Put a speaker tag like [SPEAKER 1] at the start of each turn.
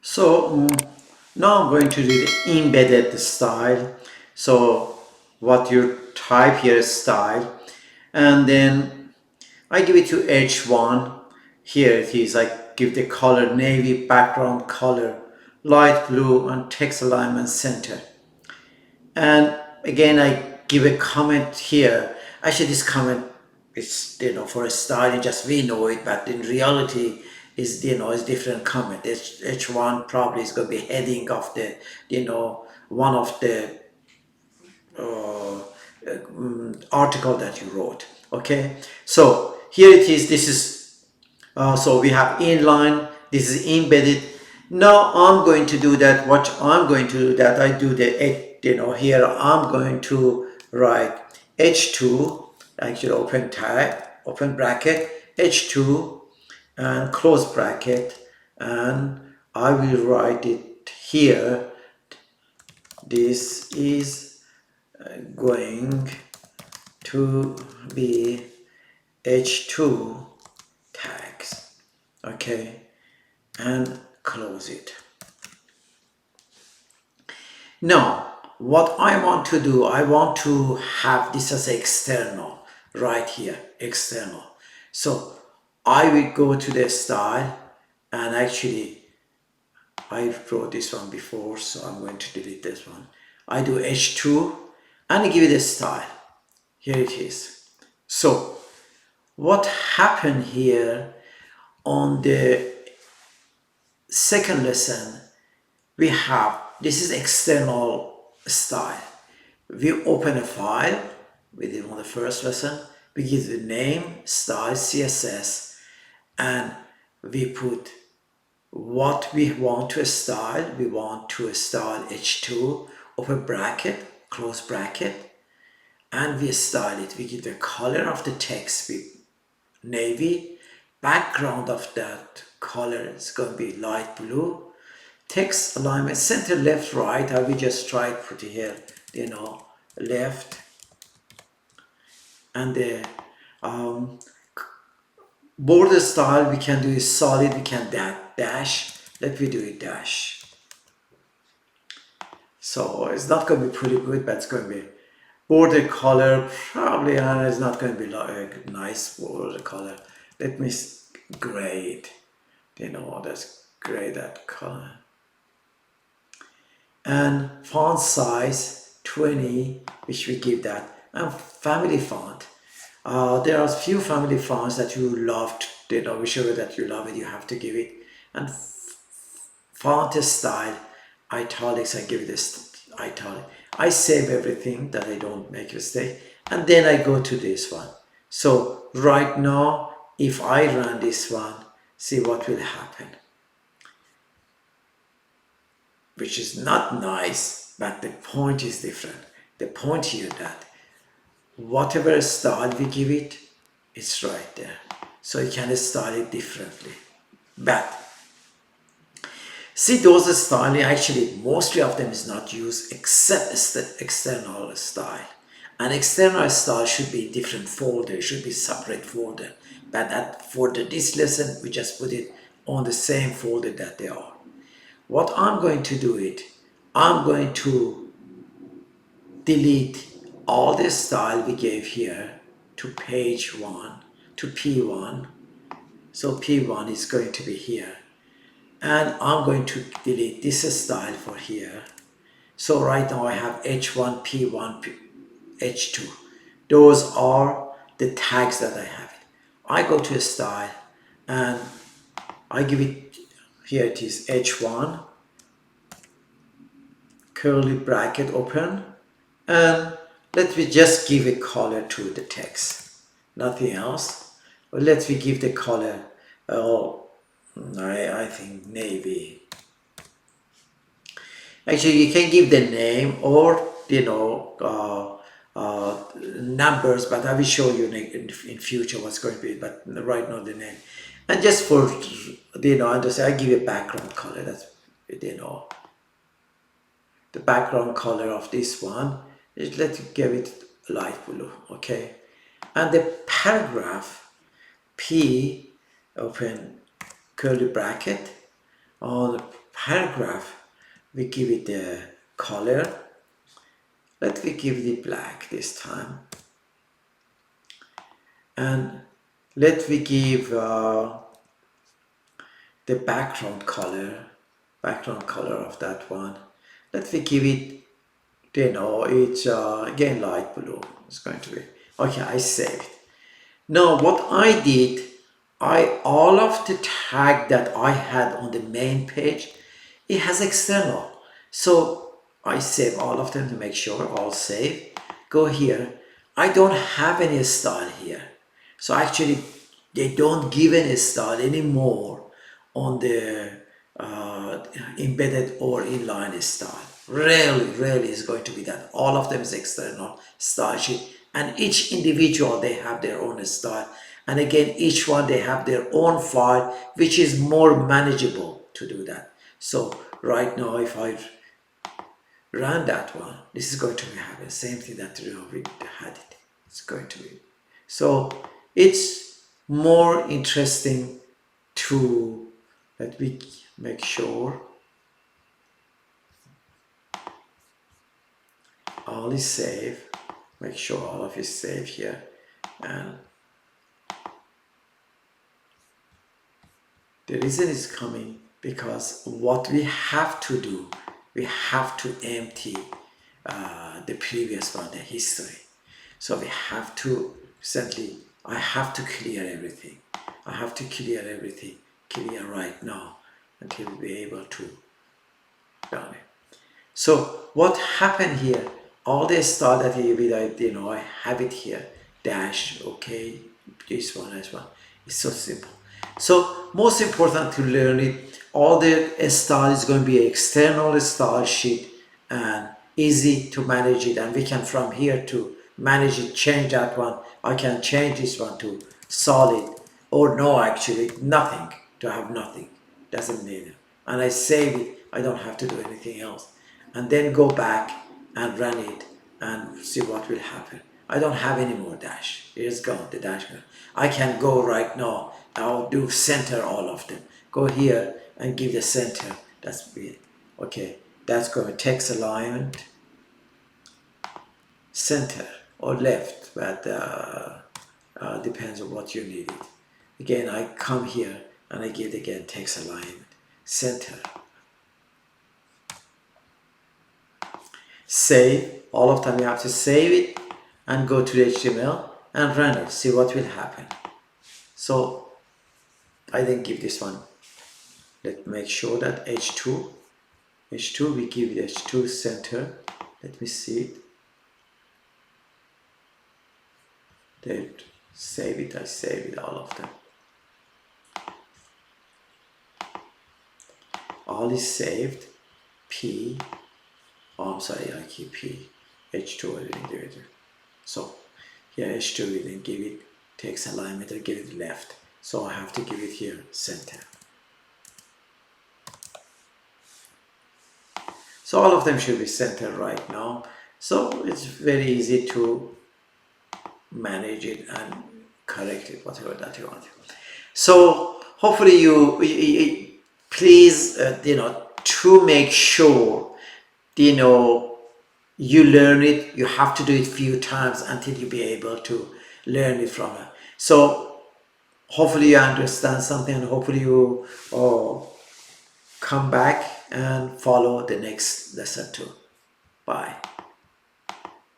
[SPEAKER 1] So now I'm going to do the embedded style. So what you type here is style, and then I give it to H1. Here it is. I give the color navy, background color, light blue, and text alignment center. And again, I give a comment here. Actually, this comment is, for a style, just we know it, but in reality, is is different comment. H1 probably is going to be heading of the, one of the article that you wrote. Okay, so here it is. This is so we have inline. This is embedded. Now I'm going to do that. What I'm going to do that I do the here I'm going to write H2. Actually, open tag, open bracket, H2, and close bracket, and I will write it here. This is going to be H2 tags. Okay, and close it. Now what I want to do, I want to have this as external right here, external. So I will go to the style, and actually I wrote this one before, so I'm going to delete this one. I do H2 and I give it a style. Here it is. So what happened here on the second lesson, we have, this is external style. We open a file, we did on the first lesson, we give the name, style, CSS, and we put what we want to style. We want to style H2, open bracket, close bracket, and we style it. We give the color of the text with navy, background of that color is going to be light blue, text alignment center, left, right. I will just try to put it here, left, and the border style we can do is solid. We can dash. Let me do it dash. So it's not going to be pretty good, but it's going to be border color. Probably it's not going to be like a nice border color. Let me grade. Let's grade that color. And font size 20, which we give that. And family font. There are a few family fonts that you love. Whichever that you love it, you have to give it. And font style, italics, I give it this italic. I save everything that I don't make a mistake, and then I go to this one. So right now, if I run this one, see what will happen. Which is not nice, but the point is different. The point here that whatever style we give it, it's right there. So you can style it differently. But see, those styling, actually mostly of them is not used except the external style. And external style should be in different folder, should be separate folder. But that for this lesson, we just put it on the same folder that they are. What I'm going to do it, I'm going to delete all the style we gave here to page 1, to P1. So P1 is going to be here. And I'm going to delete this style for here. So right now I have H1, P1, H2. Those are the tags that I have. I go to a style and I give it, here it is H1, curly bracket open, and let me just give a color to the text, nothing else. Or let me give the color, I think navy. Actually, you can give the name or numbers, but I will show you in future what's going to be. But right now the name, and just for I give a background color. That's the background color of this one. Let's give it light blue, okay? And the paragraph P, open curly bracket, on the paragraph, we give it the color. Let me give it black this time, and let me give the background color of that one. Let me give it, it's again light blue. It's going to be okay. I saved. Now what I did, all of the tag that I had on the main page, it has external. So I save all of them to make sure all save. Go here. I don't have any style here. So actually they don't give any style anymore on the embedded or inline style. Rarely is going to be that. All of them is external style sheet, and each individual they have their own style, and again each one they have their own file, which is more manageable to do that. So right now if I run that one, this is going to happen same thing that we had it. It's going to be, so it's more interesting to, let me make sure all is safe. Make sure all of it is safe here, and the reason is coming because what we have to do, we have to empty the previous one, the history. So we have to recently, I have to clear everything. I have to clear everything, clear right now until we be able to done it. So what happened here? All the stuff that I have it here, dash, okay, this one as well. It's so simple. So most important to learn it, all the style is going to be external style sheet and easy to manage it, and we can from here to manage it, change that one. I can change this one to solid, or no, actually nothing, to have nothing, doesn't need it, and I save it. I don't have to do anything else, and then go back and run it and see what will happen. I don't have any more dash. It's gone, the dash gone. I can go right now. I'll do center all of them. Go here and give the center. That's it. Okay, that's going to text alignment, center or left, but depends on what you need it. Again, I come here and I give again text alignment, center. Save, all of them you have to save it and go to the HTML and run it, see what will happen. So I then give this one, let's make sure that H2 we give it H2 center. Let me see it. Then save it, I save it, all of them. All is saved. P, oh I'm sorry, I keep P, H2 I didn't give it. So here H2 we then give it text alignment, I give it left. So I have to give it here center. So all of them should be centered right now. So it's very easy to manage it and correct it, whatever that you want. So hopefully you please to make sure you learn it. You have to do it few times until you be able to learn it from it. So hopefully you understand something, and hopefully you come back and follow the next lesson too. Bye.